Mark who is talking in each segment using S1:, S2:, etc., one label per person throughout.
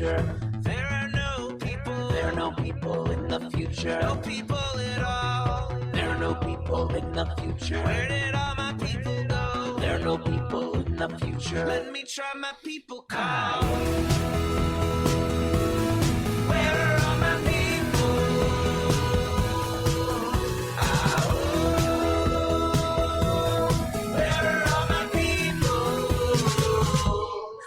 S1: future. There are no people in the future. No people at all. There are no people in the future. Where did all my people go? There are no people in the future. Let me try my people call. Where are all my people? Where are all my people?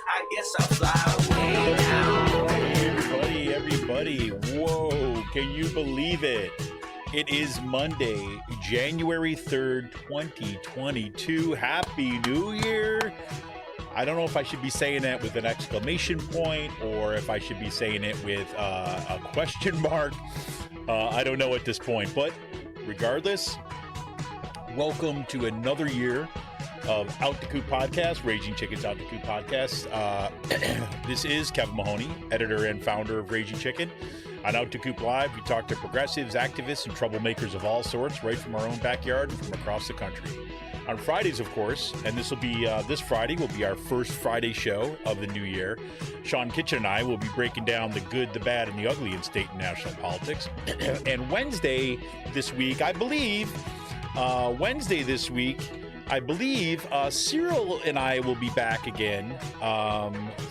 S1: I guess I'll fly away now.
S2: Hey, everybody. Whoa, can you believe it? It is Monday, January 3rd, 2022. Happy New Year. I don't know if I should be saying that with an exclamation point or if I should be saying it with a question mark. I don't know at this point, but regardless, welcome to another year of Out to Coop Podcast, Raging Chicken's Out to Coop Podcast. This is Kevin Mahoney, editor and founder of Raging Chicken. On Out to Coop Live, we talk to progressives, activists, and troublemakers of all sorts, right from our own backyard and from across the country. On Fridays, of course, and this will be this Friday will be our first Friday show of the new year. Sean Kitchen and I will be breaking down the good, the bad, and the ugly in state and national politics. And Wednesday this week, I believe, Cyril and I will be back again.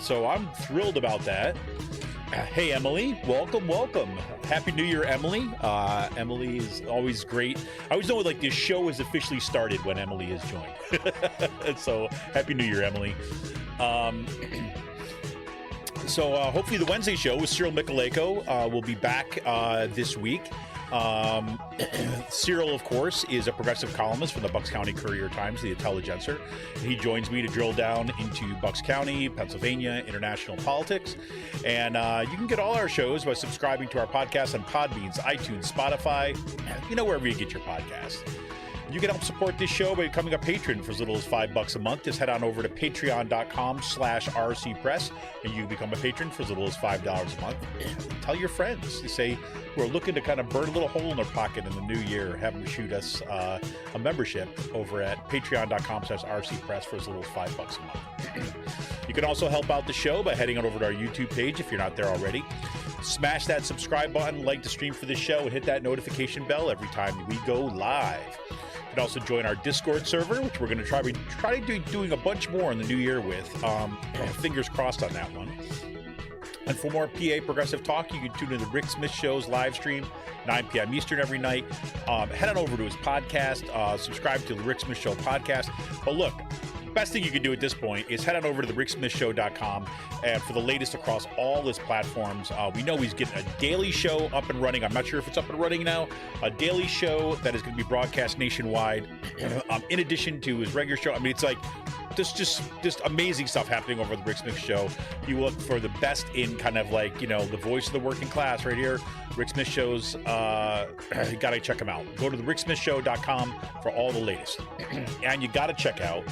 S2: So I'm thrilled about that. Hey, Emily, welcome. Happy New Year, Emily. Emily is always great. I always know like this show is officially started when Emily is joined. So happy New Year, Emily. So hopefully the Wednesday show with Cyril Michaleko will be back this week. Cyril, of course, is a progressive columnist from the Bucks County Courier-Times, the Intelligencer. He joins me to drill down into Bucks County, Pennsylvania, international politics. And you can get all our shows by subscribing to our podcast on Podbeans, iTunes, Spotify, wherever you get your podcasts. You can help support this show by becoming a patron for as little as $5 a month. Just head on over to patreon.com/rcpress and you can become a patron for as little as $5 a month. Tell your friends. You say we're looking to kind of burn a little hole in their pocket in the new year. Have them shoot us a membership over at patreon.com/rcpress for as little as $5 a month. You can also help out the show by heading on over to our YouTube page if you're not there already. Smash that subscribe button, like the stream for the show, and hit that notification bell every time we go live. You can also join our Discord server, which we're going to try doing a bunch more in the new year with. Fingers crossed on that one. And for more PA progressive talk, you can tune into the Rick Smith Show's live stream, 9 p.m. Eastern every night. Head on over to his podcast, subscribe to the Rick Smith Show podcast. But look, best thing you can do at this point is head on over to the ricksmithshow.com and for the latest across all his platforms. We know he's getting a daily show up and running. I'm not sure if it's up and running now. A daily show that is going to be broadcast nationwide in addition to his regular show. I mean, it's like just amazing stuff happening over the Rick Smith Show. You look for the best in kind of like, the voice of the working class right here. Rick Smith Shows, you got to check them out. Go to the ricksmithshow.com for all the latest. And you got to check out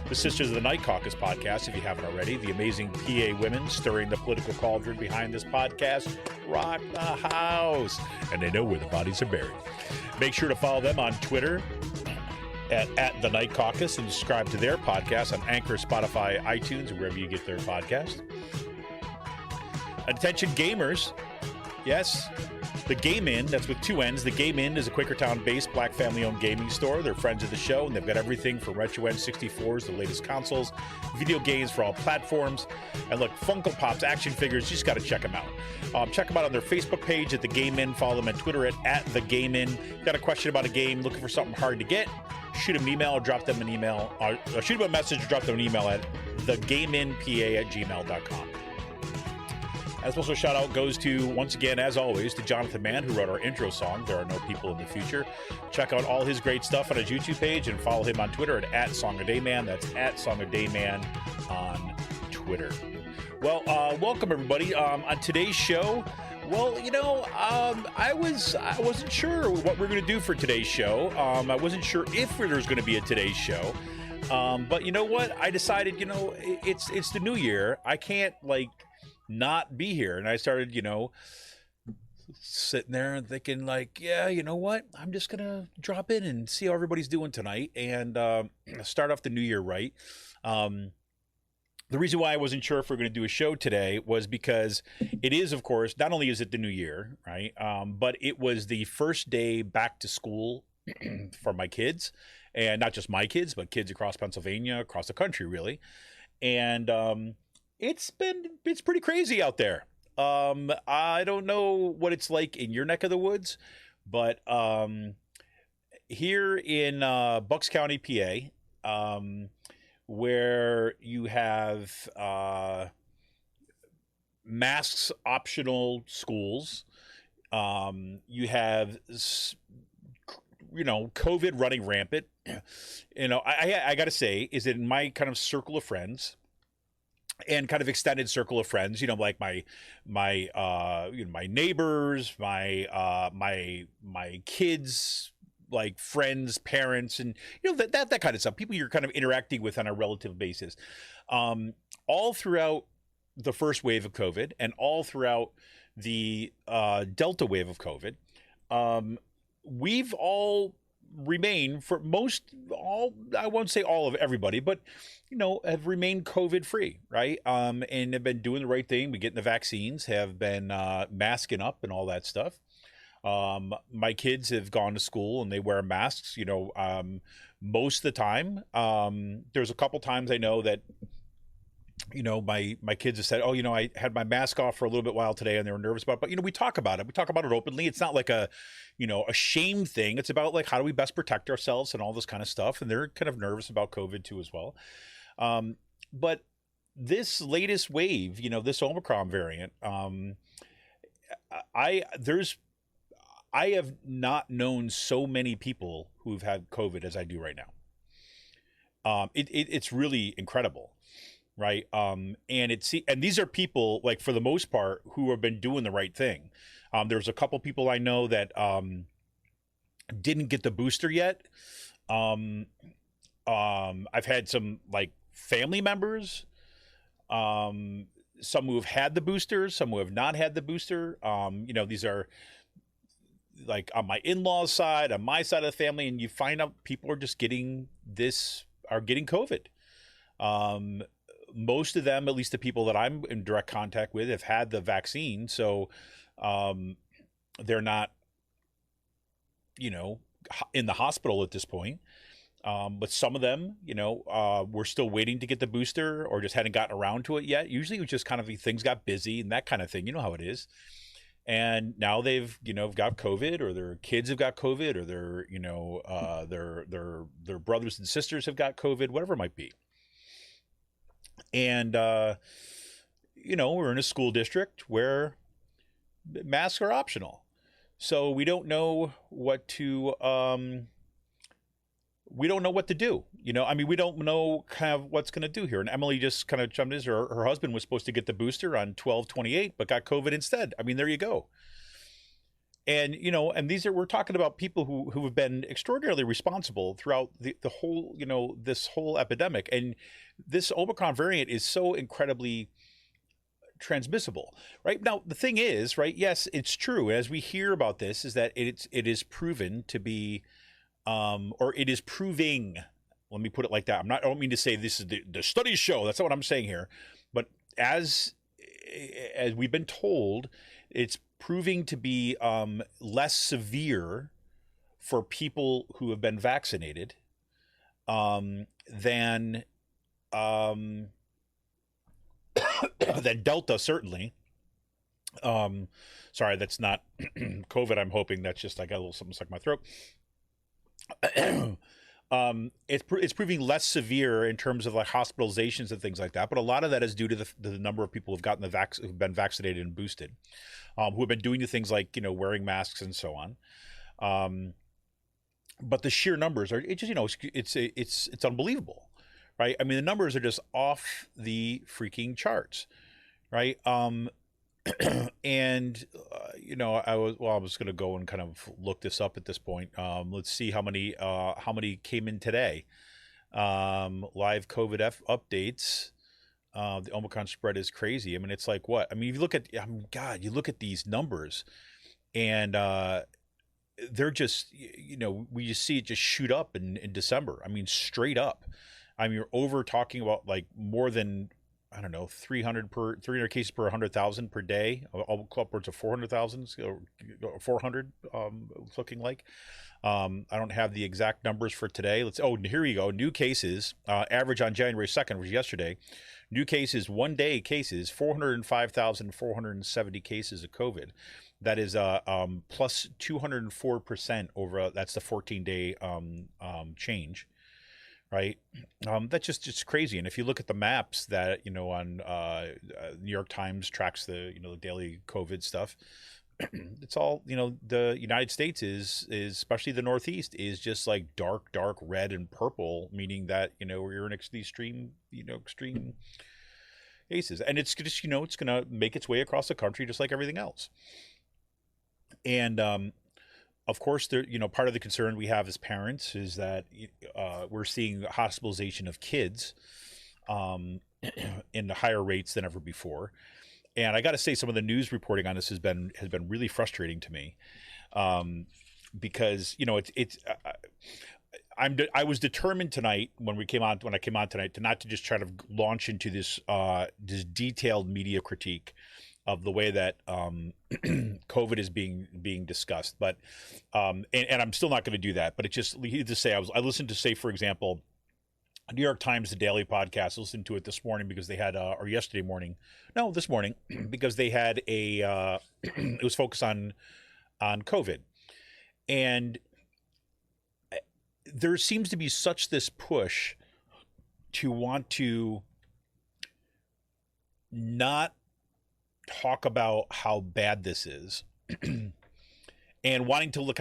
S2: the Sisters of the Night Caucus podcast, if you haven't already. The amazing PA women stirring the political cauldron behind this podcast rock the house. And they know where the bodies are buried. Make sure to follow them on Twitter at The Night Caucus and subscribe to their podcast on Anchor, Spotify, iTunes, or wherever you get their podcast. Attention gamers. Yes, the Game Inn, that's with two N's. The Game Inn is a Quakertown-based black family-owned gaming store. They're friends of the show, and they've got everything from Retro N64s, the latest consoles, video games for all platforms. And look, Funko Pops, action figures, you just got to check them out. Check them out on their Facebook page at The Game Inn. Follow them on Twitter at The Game Inn. Got a question about a game, looking for something hard to get? Shoot them an email or drop them an email. Shoot them a message or drop them an email at thegameinpa@gmail.com. A special shout out goes to, once again, as always, to Jonathan Mann, who wrote our intro song, There Are No People in the Future. Check out all his great stuff on his YouTube page and follow him on Twitter at @SongAdayMan. That's @SongAdayMan on Twitter. Well, welcome everybody. On today's show, well, I wasn't sure what we're going to do for today's show. I wasn't sure if there was going to be a today's show. But you know what? I decided, it's the new year. I can't not be here. And I started, sitting there and thinking yeah, you know what? I'm just going to drop in and see how everybody's doing tonight and start off the new year right. The The reason why I wasn't sure if we're going to do a show today was because it is, of course, not only is it the new year, right? But it was the first day back to school for my kids, and not just my kids, but kids across Pennsylvania, across the country, really. And it's pretty crazy out there. I don't know what it's like in your neck of the woods, but here in Bucks County, PA, where you have masks optional schools, you have COVID running rampant. I got to say, is that in my kind of circle of friends and kind of extended circle of friends, like my neighbors, my kids, like friends, parents, and that kind of stuff, people you're kind of interacting with on a relative basis, all throughout the first wave of COVID and all throughout the Delta wave of COVID, we've all remained, for I won't say all of everybody, but have remained COVID free, right? And have been doing the right thing, been getting the vaccines, have been masking up and all that stuff. My kids have gone to school and they wear masks, most of the time. There's a couple times I know that, my kids have said, oh, I had my mask off for a little bit while today and they were nervous about it. But, we talk about it. We talk about it openly. It's not like a shame thing. It's about like, how do we best protect ourselves and all this kind of stuff. And they're kind of nervous about COVID too, as well. But this latest wave, this Omicron variant, I have not known so many people who've had COVID as I do right now. It's really incredible, right? And these are people, like, for the most part, who have been doing the right thing. There's a couple people I know that didn't get the booster yet. I've had some like family members, some who have had the booster, some who have not had the booster. These are like on my in-laws side, on my side of the family, and you find out people are just getting COVID. Most of them, at least the people that I'm in direct contact with, have had the vaccine. So they're not, in the hospital at this point. But some of them, we're still waiting to get the booster or just hadn't gotten around to it yet. Usually it was just kind of things got busy and that kind of thing. You know how it is. And now they've, got COVID, or their kids have got COVID, or their brothers and sisters have got COVID, whatever it might be. And, we're in a school district where masks are optional. So we don't know what to we don't know what to do. We don't know kind of what's going to do here. And Emily just kind of jumped in. Her husband was supposed to get the booster on 12/28, but got COVID instead. There you go. And, and we're talking about people who have been extraordinarily responsible throughout the whole, this whole epidemic. And this Omicron variant is so incredibly transmissible, right? Now, the thing is, right, yes, it's true. As we hear about this, is that it is proven to be, or it is proving, let me put it like that. I don't mean to say this is the studies show. That's not what I'm saying here. But as we've been told, it's proving to be less severe for people who have been vaccinated than Delta, certainly. Sorry, that's not COVID. I'm hoping that's just, I got a little something stuck in my throat. It's proving less severe in terms of like hospitalizations and things like that, but a lot of that is due to the number of people who've gotten who've been vaccinated and boosted, who have been doing the things like wearing masks and so on. But the sheer numbers are it's unbelievable, right? The numbers are just off the freaking charts, right? And I was going to go and kind of look this up at this point. Let's see how many came in today. Live COVID updates. The Omicron spread is crazy. It's like what? If you look at, God, you look at these numbers, and they're just, we just see it just shoot up in December. Straight up. You're talking about like more than, I don't know, 300 cases per 100,000 per day, upwards of 400,000, 400, it's looking like. I don't have the exact numbers for today. Here we go. New cases, average on January 2nd, which was yesterday. New cases, 1 day cases, 405,470 cases of COVID. That is plus 204% over, that's the 14-day change. Right. That's just crazy. And if you look at the maps that, on New York Times tracks the daily COVID stuff, it's all, the United States is especially the Northeast is just like dark red and purple, meaning that, we're in these extreme cases. And it's just, it's going to make its way across the country just like everything else. And, of course, part of the concern we have as parents is that we're seeing hospitalization of kids in higher rates than ever before. And I got to say, some of the news reporting on this has been really frustrating to me, because I was determined tonight when I came on tonight to not to just try to launch into this detailed media critique of the way that COVID is being discussed, but and I'm still not going to do that. But it's just to say, I listened to, say, for example, New York Times, the daily podcast. I listened to it this morning because they had, or this morning, because they had it was focused on COVID, and there seems to be such this push to want to not talk about how bad this is and wanting to look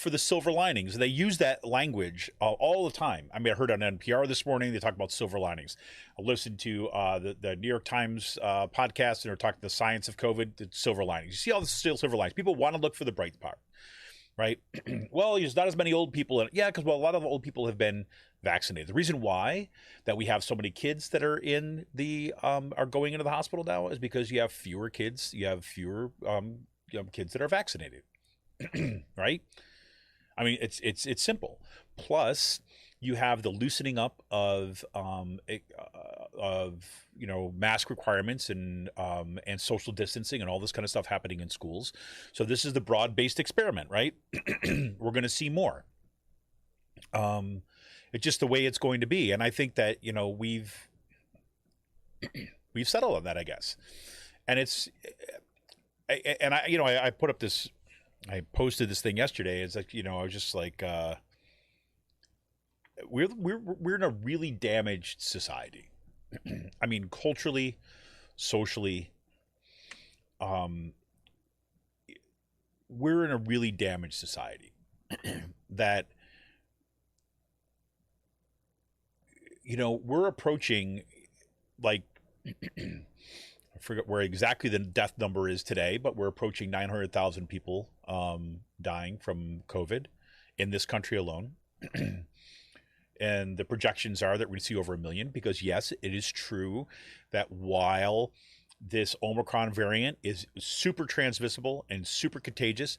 S2: for the silver linings. They use that language all the time. I mean, I heard on NPR this morning, they talk about silver linings. I listened to the New York Times podcast, and they're talking the science of COVID, the silver linings. You see all the silver linings. People want to look for the bright part, right? Well, there's not as many old people in it. Yeah, because a lot of old people have been vaccinated. The reason why that we have so many kids that are in are going into the hospital now is because you have fewer kids. You have fewer kids that are vaccinated, right? I mean, it's simple. Plus, you have the loosening up of mask requirements and social distancing and all this kind of stuff happening in schools. So this is the broad-based experiment, right? We're going to see more. It's just the way it's going to be. And I think that, we've settled on that, I guess. And I put up this, I posted this thing yesterday. It's like, I was just like, we're in a really damaged society. I mean, culturally, socially, we're in a really damaged society that, we're approaching, like, I forget where exactly the death number is today, but we're approaching 900,000 people dying from COVID in this country alone. And the projections are that we're going to see over 1 million, because, yes, it is true that while this Omicron variant is super transmissible and super contagious,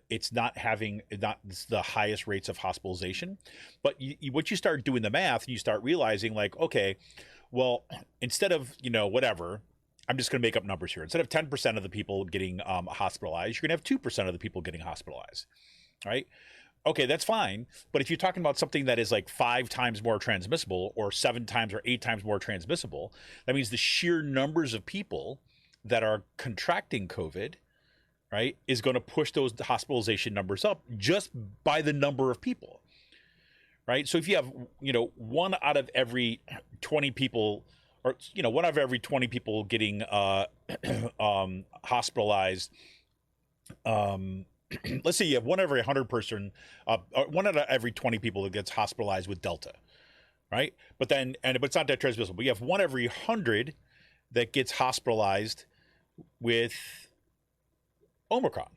S2: it's not the highest rates of hospitalization. But once you start doing the math, you start realizing, like, okay, well, instead of, whatever, I'm just going to make up numbers here. Instead of 10% of the people getting hospitalized, you're going to have 2% of the people getting hospitalized, right? Okay, that's fine. But if you're talking about something that is like 5 times more transmissible, or 7 times or 8 times more transmissible, that means the sheer numbers of people that are contracting COVID, right, is going to push those hospitalization numbers up just by the number of people, right? So if you have, 1 out of every 20 people, or, 1 out of every 20 people getting hospitalized, let's say you have 1 every 100 person, 1 out of every 20 people that gets hospitalized with Delta, right? But it's not that transmissible. But you have 1 every 100 that gets hospitalized with Omicron,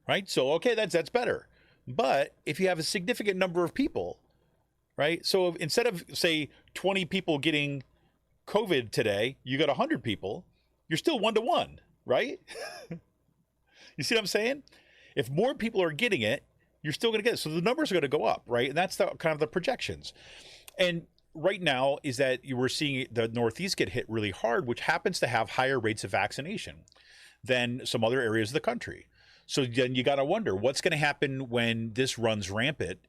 S2: right? So, okay, that's better. But if you have a significant number of people, right? So instead of, say, 20 people getting COVID today, you got 100 people, you're still 1-to-1, right? You see what I'm saying? If more people are getting it, you're still going to get it. So the numbers are going to go up, right? And that's kind of the projections. And right now is that you were seeing the Northeast get hit really hard, which happens to have higher rates of vaccination than some other areas of the country. So then you got to wonder what's going to happen when this runs rampant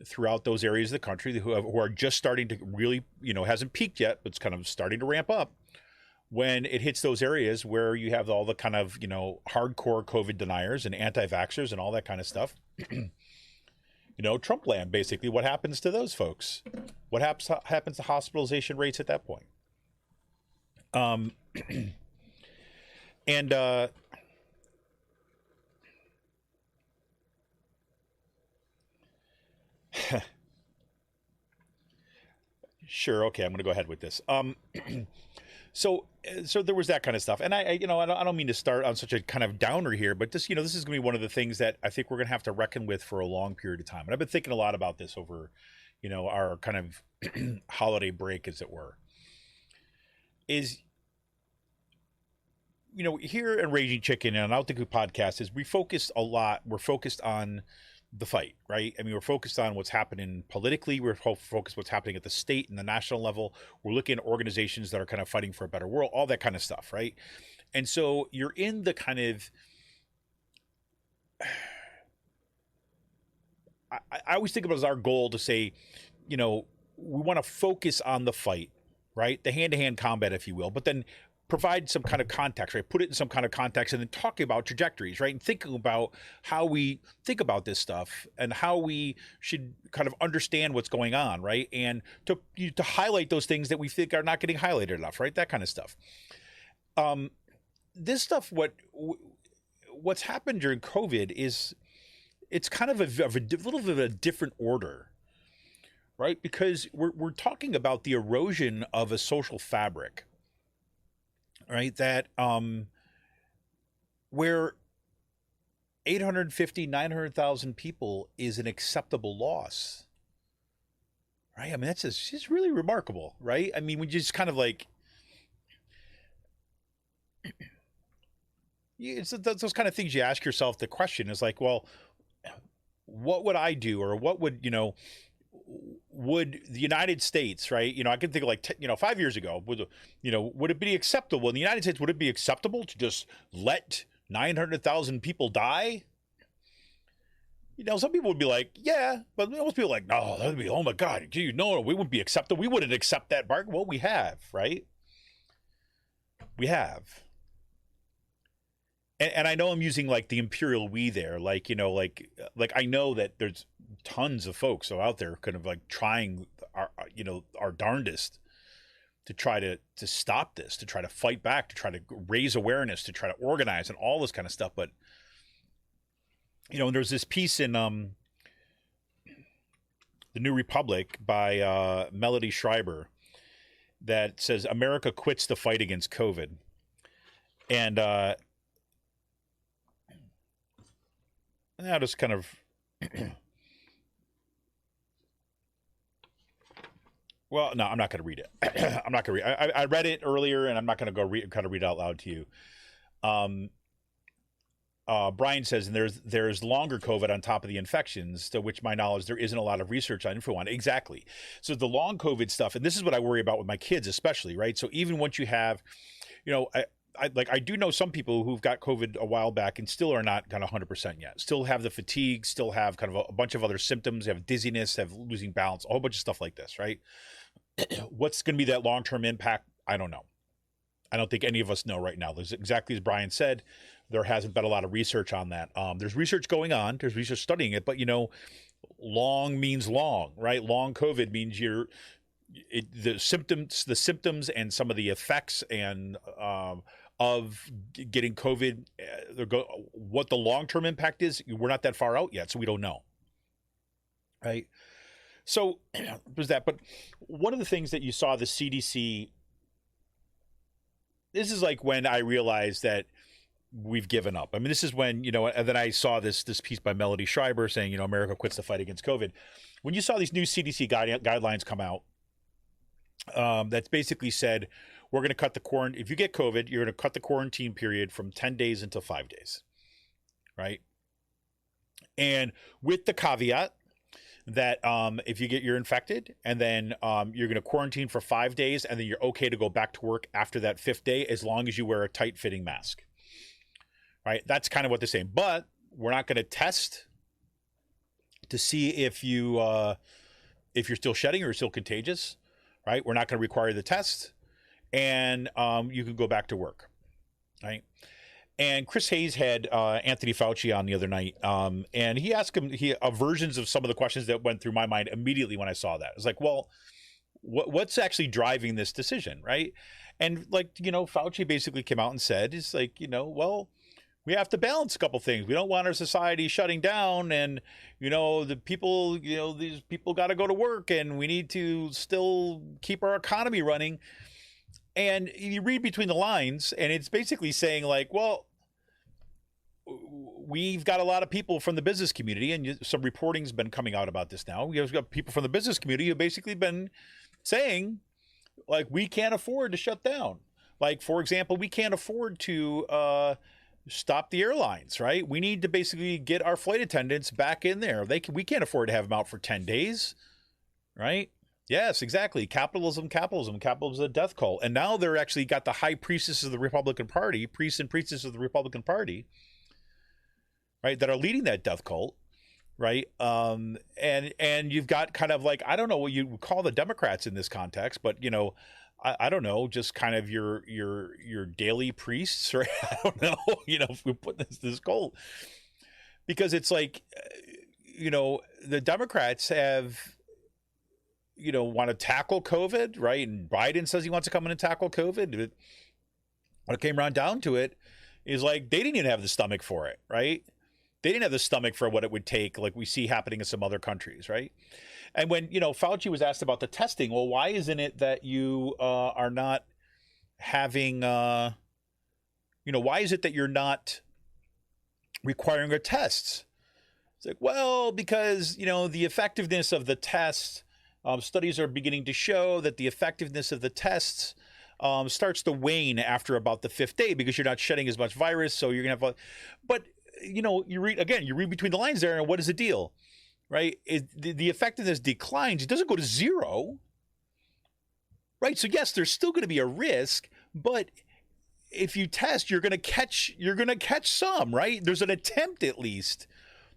S2: throughout those areas of the country who are just starting to really, hasn't peaked yet, but it's kind of starting to ramp up. When it hits those areas where you have all the kind of, hardcore COVID deniers and anti-vaxxers and all that kind of stuff, Trump land, basically, what happens to those folks? What happens to hospitalization rates at that point? And sure, okay, I'm going to go ahead with this. So there was that kind of stuff, and I don't mean to start on such a kind of downer here, but this is going to be one of the things that I think we're going to have to reckon with for a long period of time. And I've been thinking a lot about this over, our kind of holiday break, as it were. Is here in Raging Chicken and Out the Coop podcast is we're focused on the fight, right? I mean, we're focused on what's happening politically. We're focused what's happening at the state and the national level. We're looking at organizations that are kind of fighting for a better world, all that kind of stuff, right? And so you're in the kind of, I always think about it as our goal to say, we want to focus on the fight, right? The hand-to-hand combat, if you will, but then provide some kind of context, right? Put it in some kind of context and then talking about trajectories, right? And thinking about how we think about this stuff and how we should kind of understand what's going on, right? And to highlight those things that we think are not getting highlighted enough, right? That kind of stuff. This stuff, what's happened during COVID is it's kind of a little bit of a different order, right? Because we're talking about the erosion of a social fabric, right? That where 850, 900,000 people is an acceptable loss, right? I mean, that's just really remarkable, right? I mean, we just kind of like, it's those kind of things you ask yourself. The question is like, well, what would I do, or what would would the United States, right? I can think of like 5 years ago, would it be acceptable in the United States? Would it be acceptable to just let 900,000 people die? Some people would be like, yeah, but most people are like, no, that would be, oh my God, no, we wouldn't be acceptable. We wouldn't accept that bargain. Well, we have, right? We have. And I know I'm using like the imperial we there, like I know that there's tons of folks out there kind of like trying our darndest to try to stop this, to try to fight back, to try to raise awareness, to try to organize and all this kind of stuff. But there's this piece in the New Republic by Melody Schreiber that says America quits the fight against COVID, and I'll just kind of well, no, I'm not going to read it. I'm not going to read. I read it earlier, and I'm not going to go read it out loud to you. Brian says, and there's longer COVID on top of the infections, to which my knowledge there isn't a lot of research on info on. Exactly. So the long COVID stuff, and this is what I worry about with my kids, especially, right? So even once you have, I do know some people who've got COVID a while back and still are not kind of 100% yet. Still have the fatigue, still have kind of a bunch of other symptoms, have dizziness, have losing balance, a whole bunch of stuff like this, right? What's going to be that long-term impact? I don't know. I don't think any of us know right now. There's exactly as Brian said, there hasn't been a lot of research on that. There's research going on. There's research studying it, but long means long, right? Long COVID means the symptoms and some of the effects and of getting COVID, what the long-term impact is, we're not that far out yet, so we don't know, right? So there's that. But one of the things that you saw the CDC, this is like when I realized that we've given up. I mean, this is when, and then I saw this piece by Melody Schreiber saying, America quits the fight against COVID. When you saw these new CDC guidelines come out, that's basically said, we're going to cut the quarantine. If you get COVID, you're going to cut the quarantine period from 10 days until 5 days, right? And with the caveat that if you're infected, and then you're going to quarantine for 5 days, and then you're okay to go back to work after that 5th day, as long as you wear a tight fitting mask. Right? That's kind of what they're saying. But we're not going to test to see if you're still shedding or still contagious. Right? We're not going to require the test, and you can go back to work. Right? And Chris Hayes had Anthony Fauci on the other night, and he asked him versions of some of the questions that went through my mind immediately when I saw that. It's like, well, what's actually driving this decision, right? And like, Fauci basically came out and said, it's like, well, we have to balance a couple things. We don't want our society shutting down, and the people, these people got to go to work, and we need to still keep our economy running. And you read between the lines, and it's basically saying like, well, we've got a lot of people from the business community, and some reporting's been coming out about this now. We've got people from the business community who basically been saying, like, we can't afford to shut down. Like, for example, we can't afford to stop the airlines, right? We need to basically get our flight attendants back in there. We can't afford to have them out for 10 days, right? Yes, exactly. Capitalism is a death cult. And now they're actually got the high priestess of the Republican Party, priests and priestesses of the Republican Party, right, that are leading that death cult, right? And you've got kind of like, I don't know what you would call the Democrats in this context, but I don't know, just kind of your daily priests, right? I don't know, if we put this cult, because it's like, the Democrats have, want to tackle COVID, right? And Biden says he wants to come in and tackle COVID. But when it came around down to it, is like they didn't even have the stomach for it, right? They didn't have the stomach for what it would take, like we see happening in some other countries, right? And when, Fauci was asked about the testing, well, why isn't it that you are not having, why is it that you're not requiring your tests? It's like, well, because, the effectiveness of the tests, studies are beginning to show that the effectiveness of the tests starts to wane after about the 5th day, because you're not shedding as much virus. So you're going to have, but you read between the lines there, and what is the deal, right? The effectiveness declines. It doesn't go to zero, right? So yes, there's still going to be a risk, but if you test, you're going to catch some, right? There's an attempt at least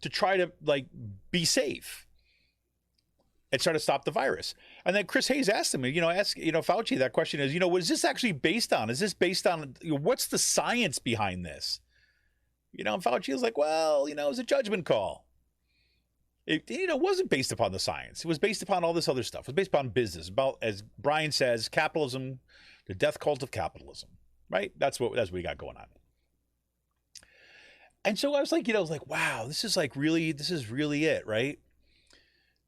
S2: to try to like be safe and try to stop the virus. And then Chris Hayes asked him, Fauci, that question is, what is this actually based on? Is this based on, what's the science behind this? And Fauci was like, well, it was a judgment call. It wasn't based upon the science. It was based upon all this other stuff. It was based upon business, about, as Brian says, capitalism, the death cult of capitalism, right? That's what we got going on. And so I was like, wow, this is really it, right?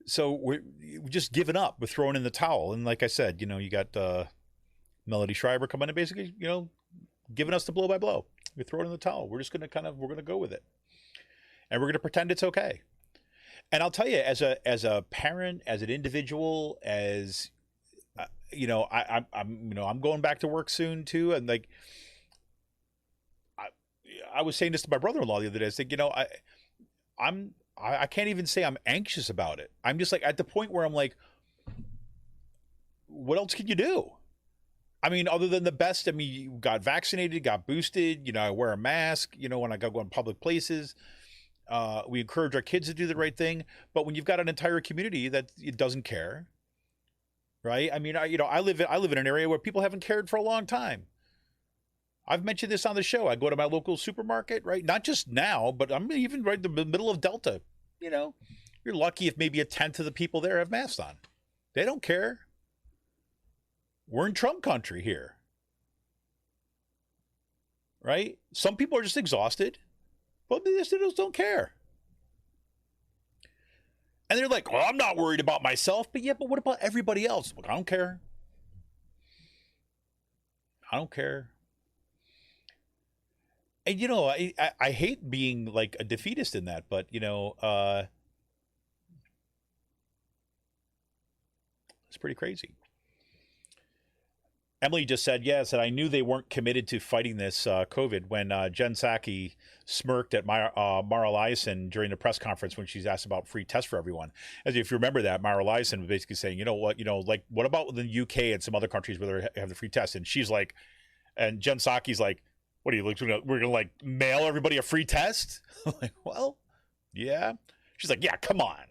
S2: So we're just giving up. We're throwing in the towel. And like I said, you got Melody Schreiber coming in, basically, giving us the blow by blow. We throw it in the towel. We're just going to we're going to go with it. And we're going to pretend it's okay. And I'll tell you, as a parent, as an individual, as, I'm going back to work soon too. And like, I was saying this to my brother-in-law the other day. I said, I can't even say I'm anxious about it. I'm just like at the point where I'm like, what else can you do? I mean, other than the best, you got vaccinated, got boosted, I wear a mask, when I go in public places, we encourage our kids to do the right thing. But when you've got an entire community that it doesn't care, right? I mean, I live in an area where people haven't cared for a long time. I've mentioned this on the show. I go to my local supermarket, right? Not just now, but I'm even right in the middle of Delta. You're lucky if maybe 1/10 of the people there have masks on. They don't care. We're in Trump country here, right? Some people are just exhausted, but they just don't care. And they're like, well, I'm not worried about myself. But what about everybody else? Look, I don't care. I don't care. And, I hate being like a defeatist in that, but, it's pretty crazy. Emily just said, yeah, said I knew they weren't committed to fighting this COVID when Jen Psaki smirked at Mara Eliason during the press conference when she's asked about free tests for everyone. As if you remember that, Mara Eliason was basically saying, you know what, like what about the UK and some other countries where they have the free test? And she's like, and Jen Psaki's like, what are you looking at? We're gonna like mail everybody a free test? Like, well, yeah. She's like, yeah, come on,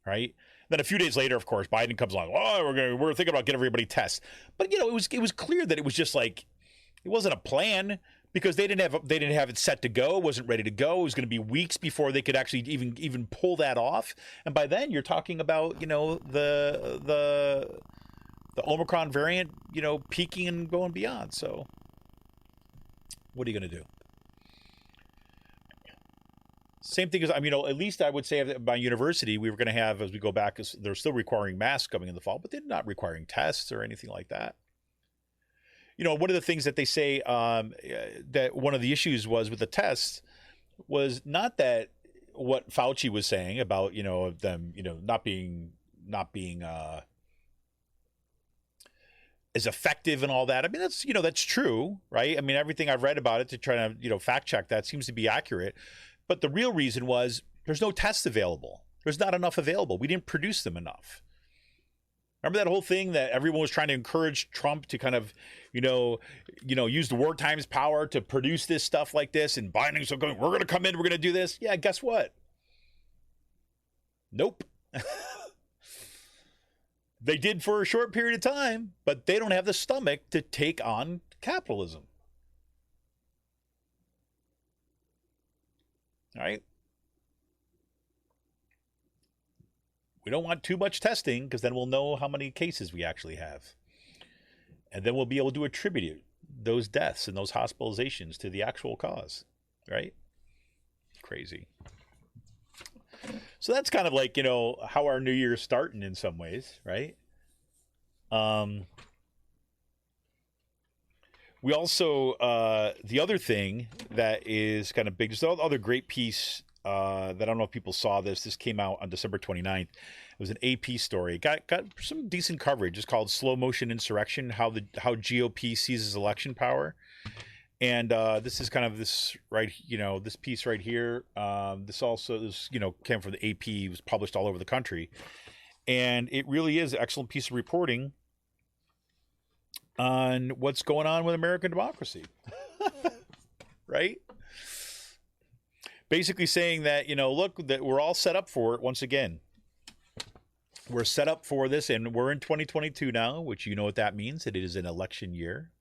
S2: right? Then a few days later, of course, Biden comes along. Oh, we're thinking about getting everybody tests, but it was clear that it was just like it wasn't a plan because they didn't have it set to go. It wasn't ready to go. It was going to be weeks before they could actually even pull that off. And by then, you're talking about the Omicron variant, peaking and going beyond. So, what are you going to do? Same thing as, at least I would say at my university, we were going to have, as we go back, they're still requiring masks coming in the fall, but they're not requiring tests or anything like that. One of the things that they say that one of the issues was with the tests was not that what Fauci was saying about, them, not being as effective and all that. I mean, that's true, right? I mean, everything I've read about it to try to, fact check that seems to be accurate. But the real reason was there's no tests available. There's not enough available. We didn't produce them enough. Remember that whole thing that everyone was trying to encourage Trump to kind of, use the war times power to produce this stuff like this, and Biden's going, we're going to come in, we're going to do this. Yeah, guess what? Nope. They did for a short period of time, but they don't have the stomach to take on capitalism. All right. We don't want too much testing because then we'll know how many cases we actually have. And then we'll be able to attribute those deaths and those hospitalizations to the actual cause. Right? Crazy. So that's kind of like, how our new year is starting in some ways, right? We also, the other thing that is kind of big, just another great piece that I don't know if people saw this. This came out on December 29th. It was an AP story. It got some decent coverage. It's called Slow Motion Insurrection, how GOP seizes election power. And this is kind of this, right, this piece right here. This came from the AP. It was published all over the country. And it really is an excellent piece of reporting on what's going on with American democracy, right? Basically saying that, look, that we're all set up for it once again. We're set up for this, and we're in 2022 now, which you know what that means. It is an election year.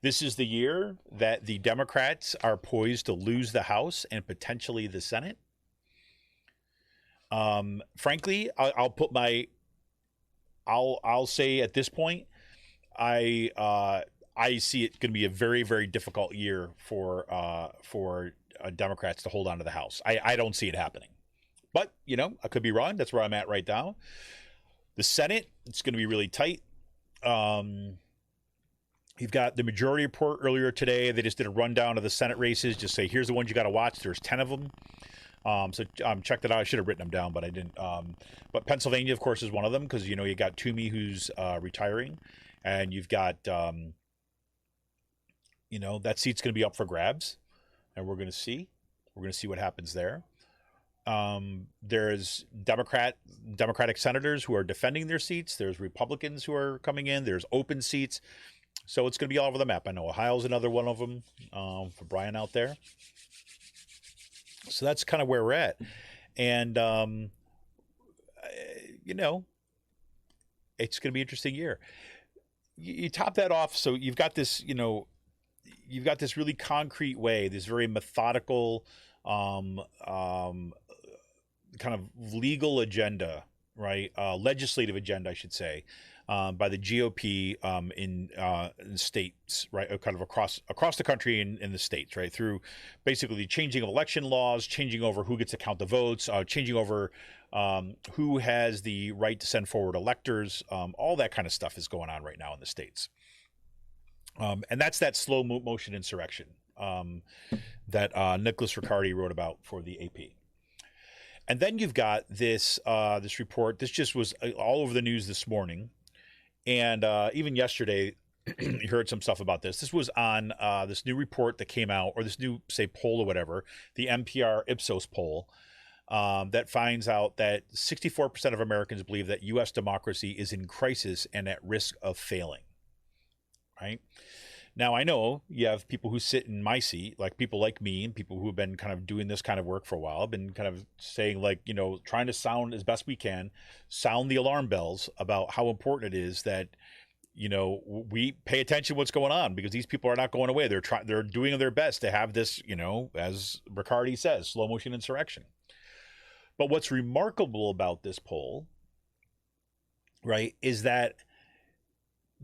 S2: This is the year that the Democrats are poised to lose the House and potentially the Senate. Frankly, I'll say at this point, I see it going to be a very, very difficult year for Democrats to hold on to the House. I don't see it happening, but I could be wrong. That's where I'm at right now. The Senate, it's going to be really tight. You've got the majority report earlier today. They just did a rundown of the Senate races. Just say, here's the ones you got to watch. There's 10 of them. So check that out. I should have written them down, but I didn't. But Pennsylvania, of course, is one of them because, you got Toomey who's retiring. And you've got, that seat's going to be up for grabs. And we're going to see. We're going to see what happens there. There's Democratic senators who are defending their seats. There's Republicans who are coming in. There's open seats. So it's going to be all over the map. I know Ohio's another one of them for Brian out there. So that's kind of where we're at. And, it's going to be an interesting year. You top that off. So you've got this, you've got this really concrete way, this very methodical, kind of legal agenda, right? Legislative agenda, I should say, by the GOP in states, right? Kind of across the country in the states, right? Through basically changing of election laws, changing over who gets to count the votes, changing over who has the right to send forward electors. All that kind of stuff is going on right now in the states. And that's that slow motion insurrection that Nicholas Riccardi wrote about for the AP. And then you've got this report. This just was all over the news this morning. And even yesterday, you heard some stuff about this. This was on this new report that came out, or this new, say, poll or whatever, the NPR Ipsos poll, that finds out that 64% of Americans believe that U.S. democracy is in crisis and at risk of failing. Right? Now, I know you have people who sit in my seat, like people like me and people who have been kind of doing this kind of work for a while, been kind of saying, like, you know, trying to sound as best we can, sound the alarm bells about how important it is that, you know, we pay attention to what's going on, because these people are not going away. They're doing their best to have this, you know, as Riccardi says, slow motion insurrection. But what's remarkable about this poll, right, is that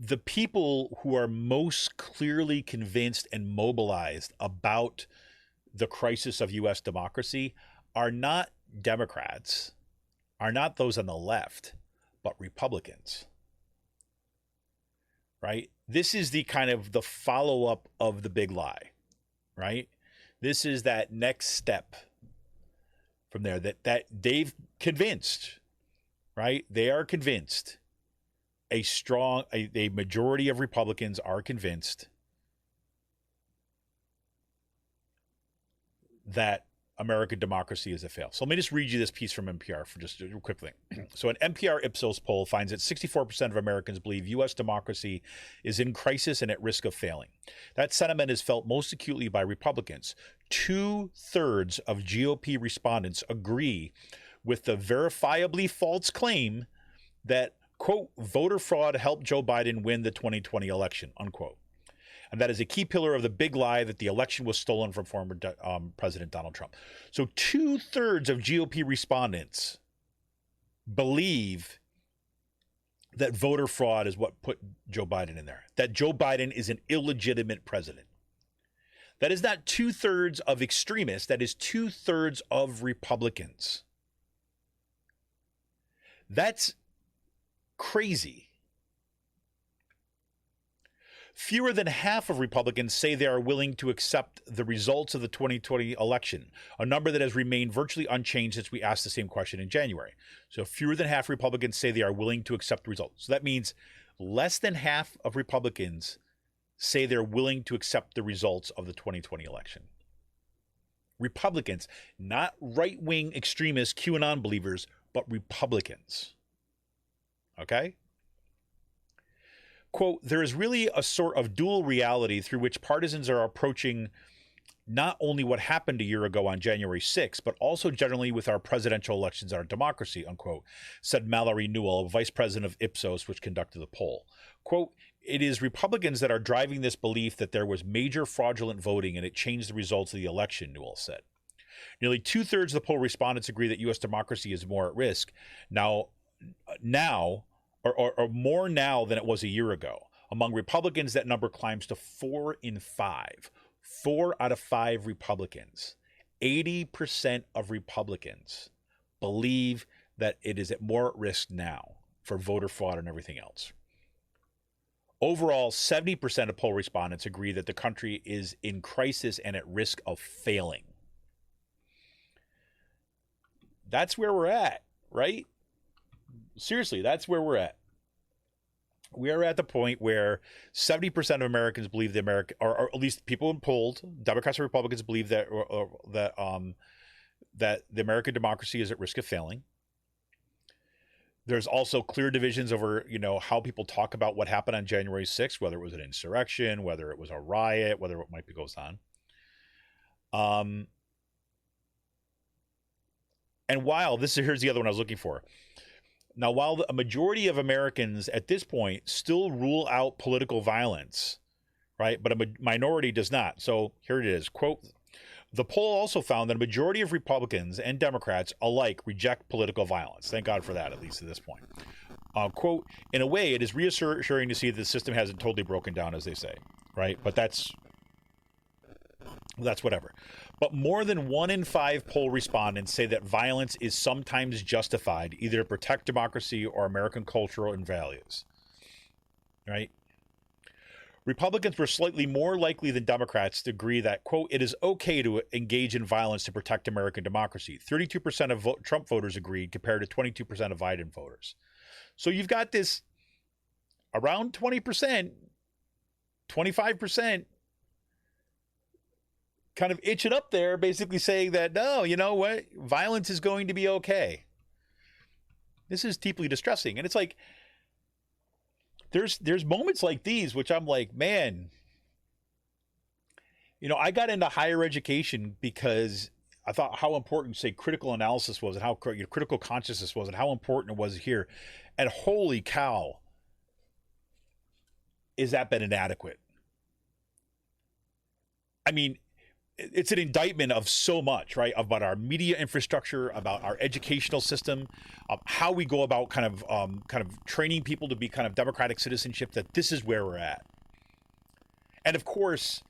S2: the people who are most clearly convinced and mobilized about the crisis of U.S. democracy are not Democrats, are not those on the left, but Republicans. Right? This is the kind of the follow-up of the big lie, right? This is that next step from there that they've convinced, right? They are convinced. A majority of Republicans are convinced that American democracy is a fail. So let me just read you this piece from NPR for just a quick thing. So an NPR Ipsos poll finds that 64% of Americans believe U.S. democracy is in crisis and at risk of failing. That sentiment is felt most acutely by Republicans. 2/3 of GOP respondents agree with the verifiably false claim that, quote, voter fraud helped Joe Biden win the 2020 election, unquote. And that is a key pillar of the big lie that the election was stolen from former President Donald Trump. So 2/3 of GOP respondents believe that voter fraud is what put Joe Biden in there, that Joe Biden is an illegitimate president. That is not 2/3 of extremists. That is 2/3 of Republicans. That's crazy. Fewer than half of Republicans say they are willing to accept the results of the 2020 election, a number that has remained virtually unchanged since we asked the same question in January. So fewer than half Republicans say they are willing to accept the results. So that means less than half of Republicans say they're willing to accept the results of the 2020 election. Republicans, not right-wing extremist QAnon believers, but Republicans. Okay? Quote, there is really a sort of dual reality through which partisans are approaching not only what happened a year ago on January 6th, but also generally with our presidential elections and our democracy, unquote, said Mallory Newell, vice president of Ipsos, which conducted the poll. Quote, it is Republicans that are driving this belief that there was major fraudulent voting and it changed the results of the election, Newell said. Nearly 2/3 of the poll respondents agree that U.S. democracy is more at risk now, or more now than it was a year ago. Among Republicans, that number climbs to 4 in 5. 4 out of 5 Republicans, 80% of Republicans believe that it is more at risk now for voter fraud and everything else. Overall, 70% of poll respondents agree that the country is in crisis and at risk of failing. That's where we're at, right? Seriously, that's where we're at. We are at the point where 70% of Americans believe or at least people polled, Democrats and Republicans believe that that the American democracy is at risk of failing. There's also clear divisions over, you know, how people talk about what happened on January 6th, whether it was an insurrection, whether it was a riot, whether what might be goes on. And here's the other one I was looking for. Now, while a majority of Americans at this point still rule out political violence, right, but a minority does not. So here it is, quote, the poll also found that a majority of Republicans and Democrats alike reject political violence. Thank God for that, at least at this point. Quote, in a way, it is reassuring to see that the system hasn't totally broken down, as they say, right? But that's whatever. But more than 1 in 5 poll respondents say that violence is sometimes justified, either to protect democracy or American culture and values, right? Republicans were slightly more likely than Democrats to agree that, quote, it is okay to engage in violence to protect American democracy. 32% of Trump voters agreed compared to 22% of Biden voters. So you've got this around 20% 25% kind of itching up there, basically saying that, no, you know what? Violence is going to be okay. This is deeply distressing. And it's like, there's moments like these, which I'm like, man, you know, I got into higher education because I thought how important, say, critical analysis was and how critical consciousness was and how important it was here. And holy cow, is that been inadequate? I mean, it's an indictment of so much, right? About our media infrastructure, about our educational system, how we go about kind of training people to be kind of democratic citizenship, that this is where we're at. And of course,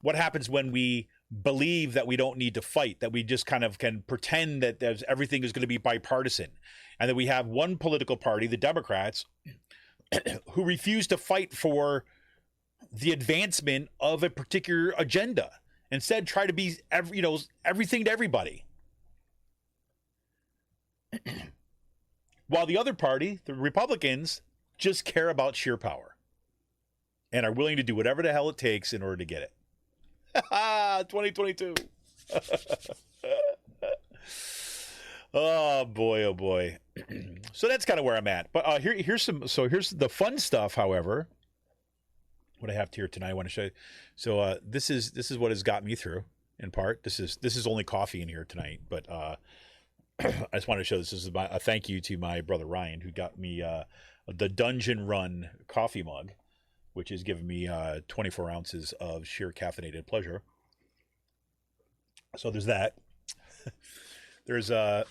S2: what happens when we believe that we don't need to fight, that we just kind of can pretend that everything is going to be bipartisan, and that we have one political party, the Democrats, who refuse to fight for the advancement of a particular agenda. Instead, try to be everything to everybody. While the other party, the Republicans, just care about sheer power and are willing to do whatever the hell it takes in order to get it. 2022. Oh boy. So that's kind of where I'm at. But here's the fun stuff, however. What I have here tonight, I want to show you. So this is what has got me through, in part. This is only coffee in here tonight, but I just wanted to show this. This is a thank you to my brother Ryan, who got me the Dungeon Run coffee mug, which has given me 24 ounces of sheer caffeinated pleasure. So there's that. There's you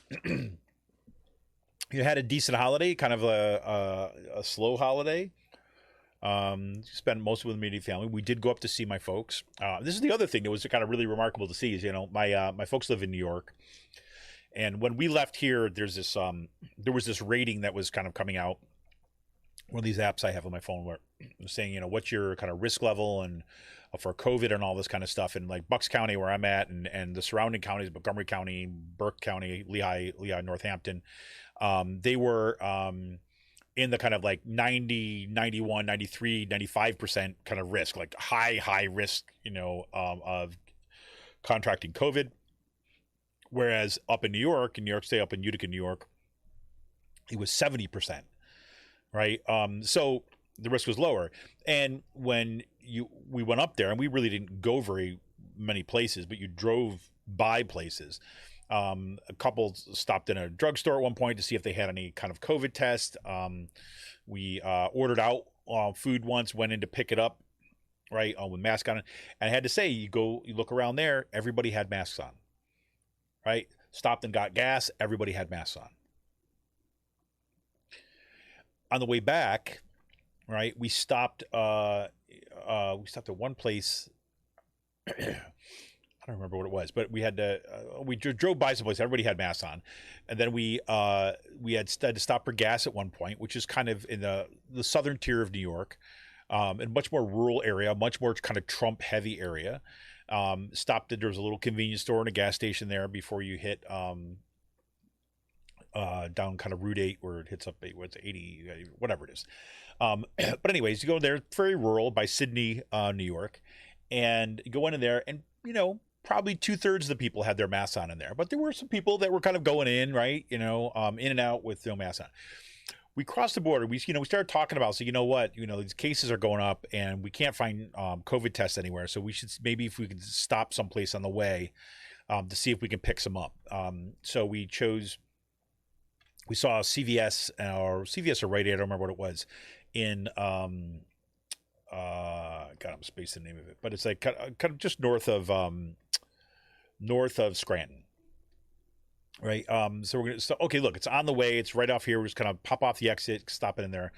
S2: had a decent holiday, kind of a slow holiday. Spent most of it with the immediate family. We did go up to see my folks. This is the other thing that was kind of really remarkable to see is, you know, my folks live in New York, and when we left here, there was this rating that was kind of coming out. One of these apps I have on my phone where I'm saying, you know, what's your kind of risk level and for COVID and all this kind of stuff. And like Bucks County, where I'm at, and the surrounding counties, Montgomery County, Burke County, Lehigh, Northampton, they were in the kind of like 90, 91, 93, 95% kind of risk, like high risk, you know, of contracting COVID. Whereas up in New York State, up in Utica, New York, it was 70%. Right. So the risk was lower. And when we went up there, and we really didn't go very many places, but you drove by places. A couple stopped in a drugstore at one point to see if they had any kind of COVID test. We ordered out food once, went in to pick it up, right, with mask on. And I had to say, you look around there, everybody had masks on, right? Stopped and got gas, everybody had masks on. On the way back, right, we stopped at one place. I don't remember what it was, but we had to. We drove by some place. Everybody had masks on, and then we had to stop for gas at one point, which is kind of in the southern tier of New York, in a much more rural area, much more kind of Trump heavy area. Stopped at, there was a little convenience store and a gas station there before you hit down kind of Route 8 where it hits up 80, whatever it is. But anyways, you go there, very rural by Sydney, New York, and you go in there, and you know, probably 2/3 of the people had their masks on in there, but there were some people that were kind of going in, right, you know, in and out with no mask on. We crossed the border. We started talking about, so you know what, you know, these cases are going up, and we can't find COVID tests anywhere. So we should maybe, if we could stop someplace on the way, to see if we can pick some up. So we saw CVS or Rite Aid, I don't remember what it was, in God, I'm spacing the name of it, but it's like kind of just north of Scranton, right? So we're gonna okay, look, it's on the way, it's right off here. We're just kind of pop off the exit, stop it in there,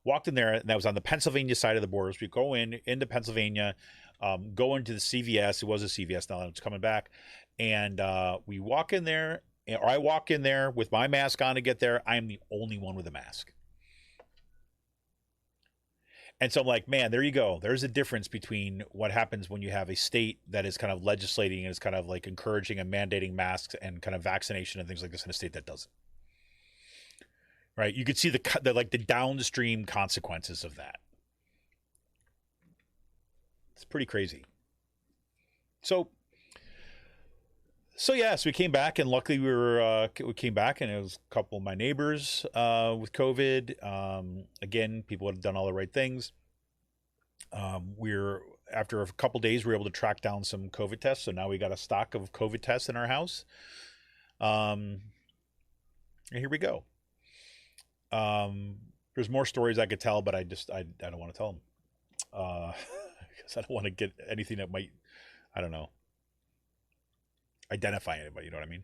S2: walked in there, and that was on the Pennsylvania side of the border. So we go into Pennsylvania, go into the CVS. It was a CVS, now it's coming back, and we walk in there. Or I walk in there with my mask on to get there. I am the only one with a mask. And so I'm like, man, there you go. There's a difference between what happens when you have a state that is kind of legislating and is kind of like encouraging and mandating masks and kind of vaccination and things like this, in a state that doesn't. Right? You could see the downstream consequences of that. It's pretty crazy. So yes, we came back, and luckily we came back, and it was a couple of my neighbors with COVID. Again, people had done all the right things. After a couple days, we were able to track down some COVID tests, so now we got a stock of COVID tests in our house. And here we go. There's more stories I could tell, but I don't want to tell them because I don't want to get anything that might, I don't know, identify anybody. You know what I mean?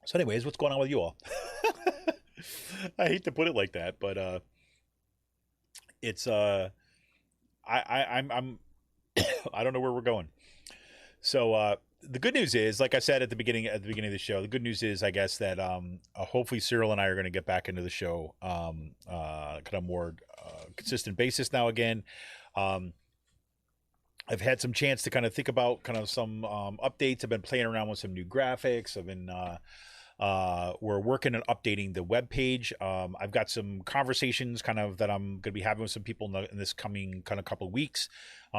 S2: So, anyways, what's going on with you all? I hate to put it like that, but it's I'm I don't know where we're going. So the good news is, like I said at the beginning of the show, the good news is, I guess, that hopefully Cyril and I are going to get back into the show kind of more consistent basis now again. I've had some chance to kind of think about kind of some updates. I've been playing around with some new graphics. I've been we're working on updating the web page. I've got some conversations kind of that I'm going to be having with some people in this coming kind of couple of weeks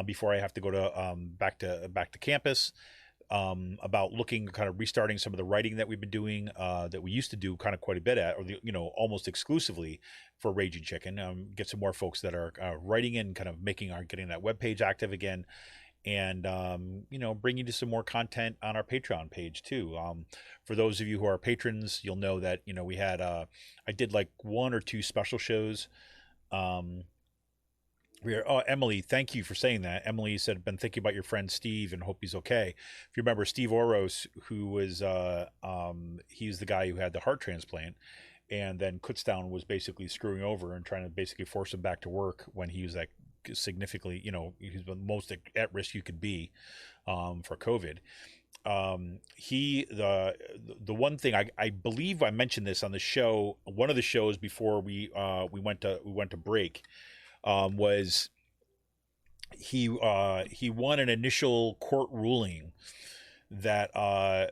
S2: before I have to go to back to campus. About looking kind of restarting some of the writing that we've been doing that we used to do kind of quite a bit at, or almost exclusively for Raging Chicken. Get some more folks that are writing in, kind of getting that webpage active again, and bringing you some more content on our Patreon page too. For those of you who are patrons, you'll know that we had I did like 1 or 2 special shows. Emily, thank you for saying that. Emily said, been thinking about your friend Steve and hope he's okay. If you remember Steve Oros, who was he's the guy who had the heart transplant, and then Kutztown was basically screwing over and trying to basically force him back to work when he was like significantly, he's the most at risk you could be for COVID. The one thing I believe I mentioned this on the show, one of the shows before we went to break. Was he won an initial court ruling that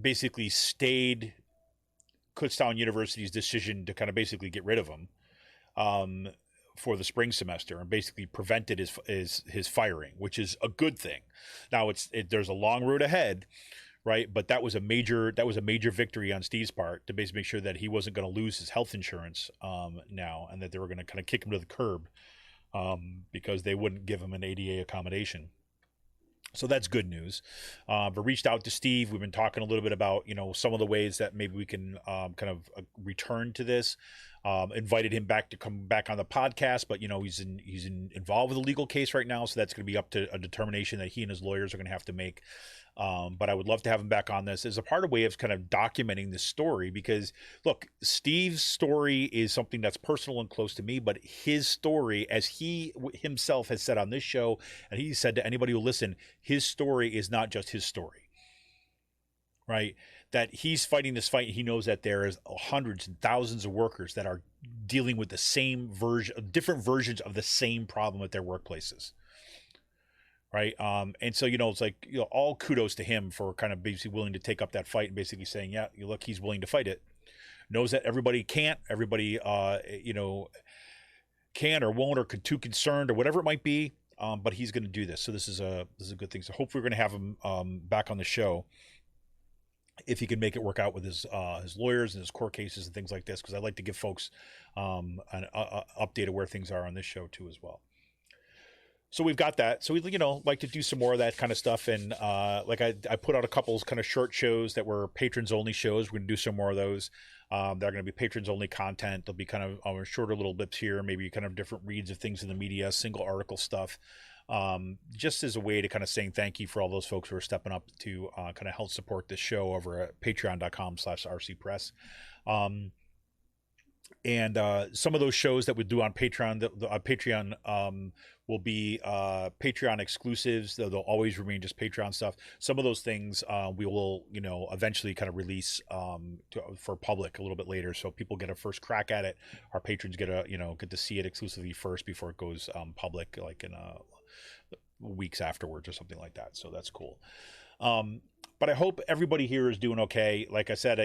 S2: basically stayed Kutztown University's decision to kind of basically get rid of him for the spring semester, and basically prevented his firing, which is a good thing. Now there's a long road ahead, right? But that was a major victory on Steve's part to basically make sure that he wasn't going to lose his health insurance now, and that they were going to kind of kick him to the curb because they wouldn't give him an ADA accommodation. So that's good news. But reached out to Steve. We've been talking a little bit about some of the ways that maybe we can kind of return to this. Invited him back to come back on the podcast, but he's involved with a legal case right now, so that's going to be up to a determination that he and his lawyers are going to have to make. But I would love to have him back on this as a part of way of kind of documenting this story, because look, Steve's story is something that's personal and close to me, but his story, as he himself has said on this show, and he said to anybody who listen, his story is not just his story, right? That he's fighting this fight. He knows that there is hundreds and thousands of workers that are dealing with the same different versions of the same problem at their workplaces. Right. And so, it's like, all kudos to him for kind of basically willing to take up that fight and basically saying, yeah, look, he's willing to fight it. Knows that everybody can't, everybody, can or won't, or too concerned or whatever it might be. But he's going to do this. So this is a good thing. So hopefully we're going to have him back on the show if he can make it work out with his lawyers and his court cases and things like this, because I'd like to give folks an update of where things are on this show too as well. So we've got that. So we, like to do some more of that kind of stuff. And like I put out a couple kind of short shows that were patrons only shows. We're going to do some more of those. They're going to be patrons only content. They'll be kind of shorter little bits here, maybe kind of different reads of things in the media, single article stuff. Just as a way to kind of saying thank you for all those folks who are stepping up to kind of help support this show over at patreon.com/rcpress. And some of those shows that we do on Patreon, Patreon will be Patreon exclusives. They'll always remain just Patreon stuff. Some of those things we will, eventually kind of release for public a little bit later, so people get a first crack at it. Our patrons get to see it exclusively first before it goes public, like in weeks afterwards or something like that. So that's cool. but I hope everybody here is doing okay. Like I said,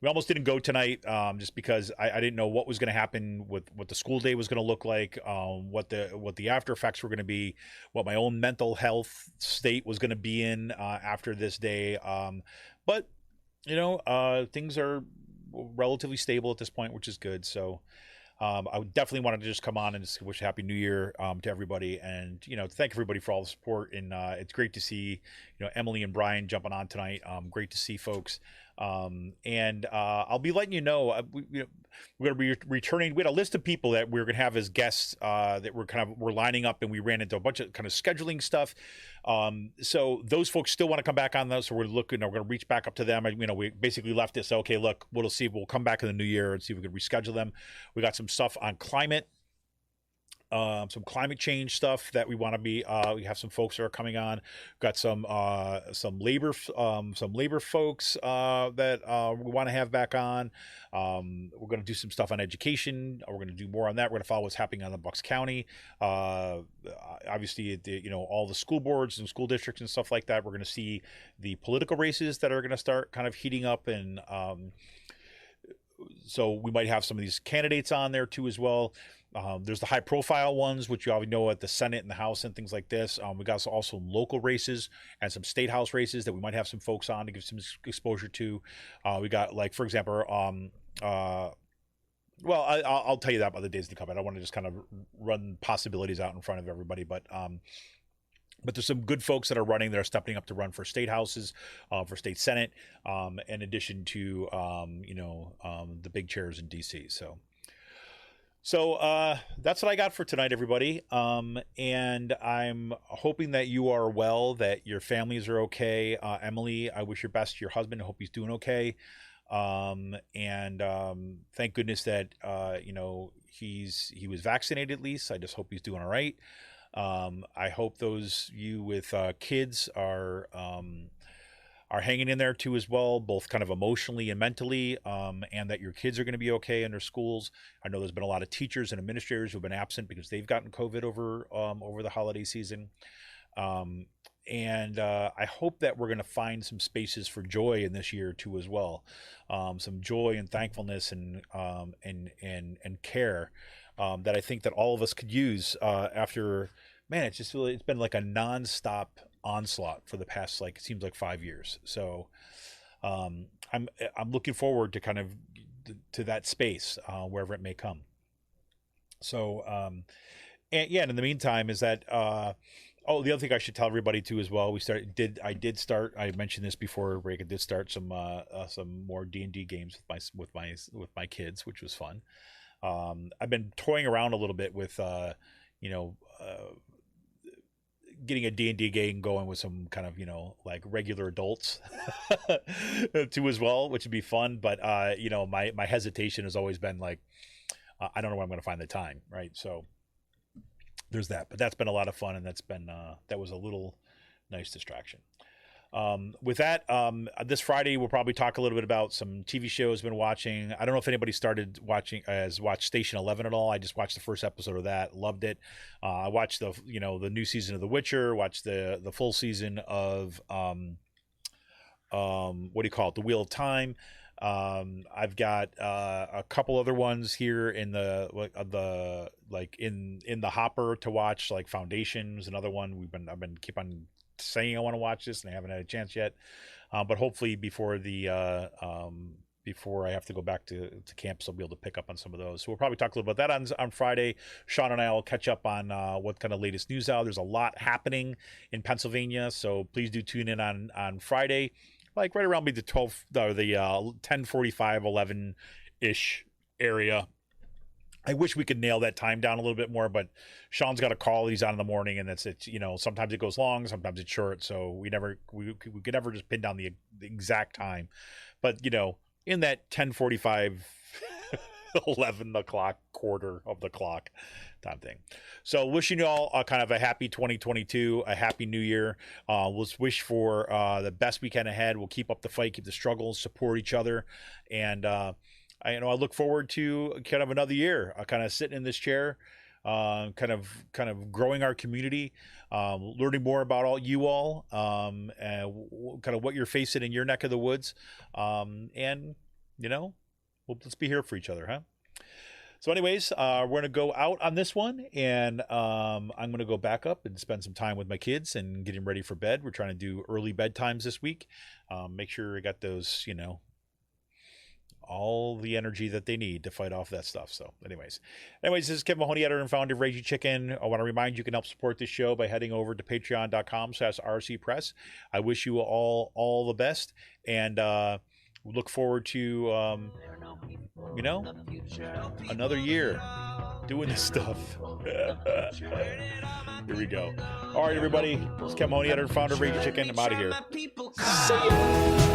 S2: we almost didn't go tonight, just because I didn't know what was going to happen with what the school day was going to look like, what the after effects were going to be, what my own mental health state was going to be in after this day. But things are relatively stable at this point, which is good. So I would definitely wanted to just come on and just wish a happy new year to everybody, and thank everybody for all the support. And it's great to see Emily and Brian jumping on tonight. Great to see folks. And I'll be letting you know, we're going to be returning. We had a list of people that we were going to have as guests that we're lining up, and we ran into a bunch of kind of scheduling stuff. So those folks still want to come back on those. So we're going to reach back up to them. We basically left it. So, okay, look, we'll see. We'll come back in the new year and see if we can reschedule them. We got some stuff on climate. Some climate change stuff that we want to be. We have some folks that are coming on. Got some labor folks that we want to have back on. We're going to do some stuff on education. We're going to do more on that. We're going to follow what's happening on the Bucks County. Obviously, all the school boards and school districts and stuff like that. We're going to see the political races that are going to start kind of heating up, and so we might have some of these candidates on there too as well. There's the high profile ones, which you already know at the Senate and the House and things like this. We got also local races and some state house races that we might have some folks on to give some exposure to. We got, like, for example, I'll tell you that by the days to come. I don't want to just kind of run possibilities out in front of everybody, but there's some good folks that are running that are stepping up to run for state houses, for state Senate, in addition to, the big chairs in DC. So that's what I got for tonight, everybody. And I'm hoping that you are well, that your families are okay. Emily, I wish your best to your husband. I hope he's doing okay. And thank goodness that, he was vaccinated at least. I just hope he's doing all right. I hope you with kids are hanging in there too as well, both kind of emotionally and mentally, and that your kids are going to be okay in their schools. I know there's been a lot of teachers and administrators who've been absent because they've gotten COVID over the holiday season. And I hope that we're going to find some spaces for joy in this year too as well, some joy and thankfulness and care that I think that all of us could use after. Man, it's been like a nonstop onslaught for the past, it seems like 5 years. So I'm looking forward to kind of to that space wherever it may come. So and in the meantime is that the other thing I should tell everybody too as well, I mentioned this before break. I did start some more D&D games with my kids, which was fun. I've been toying around a little bit with getting a D&D game going with some kind of regular adults too as well, which would be fun. But my hesitation has always been I don't know when I'm going to find the time, right? So there's that. But that's been a lot of fun, and that was a little nice distraction. With that, this Friday we'll probably talk a little bit about some TV shows I've been watching. I don't know if anybody has watched Station 11 at all. I just watched the first episode of that, loved it. I watched the new season of The Witcher, watched the full season of what do you call it, The Wheel of Time. I've got a couple other ones here in the in the hopper to watch, like Foundation's another one. I've been keep on saying I want to watch this, and I haven't had a chance yet. But hopefully before I have to go back to campus, I'll be able to pick up on some of those. So we'll probably talk a little about that on Friday. Sean and I will catch up on what kind of latest news out. There's a lot happening in Pennsylvania, so please do tune in on Friday, like right around the 10:45, 11-ish area. I wish we could nail that time down a little bit more, but Sean's got a call he's on in the morning, and it's sometimes it goes long, sometimes it's short, so we could never just pin down the exact time. But in that 10:45 11 o'clock quarter of the clock time thing. So wishing you all kind of a happy 2022, a happy new year. We'll wish for the best weekend ahead. We'll keep up the fight, keep the struggles, support each other, and I look forward to kind of another year, kind of sitting in this chair, kind of growing our community, learning more about you all, and kind of what you're facing in your neck of the woods, and let's be here for each other, huh? So anyways, we're going to go out on this one, and I'm going to go back up and spend some time with my kids and getting ready for bed. We're trying to do early bedtimes this week. Make sure I got those, all the energy that they need to fight off that stuff. So anyways, this is Kevin Mahoney, editor and founder of Raging Chicken. I want to remind you can help support this show by heading over to patreon.com/rcpress. I wish you all the best, and look forward to, another year doing this stuff. Here we go. All right, everybody. It's Kevin Mahoney, editor and founder of Raging Chicken. I'm out of here. See ya.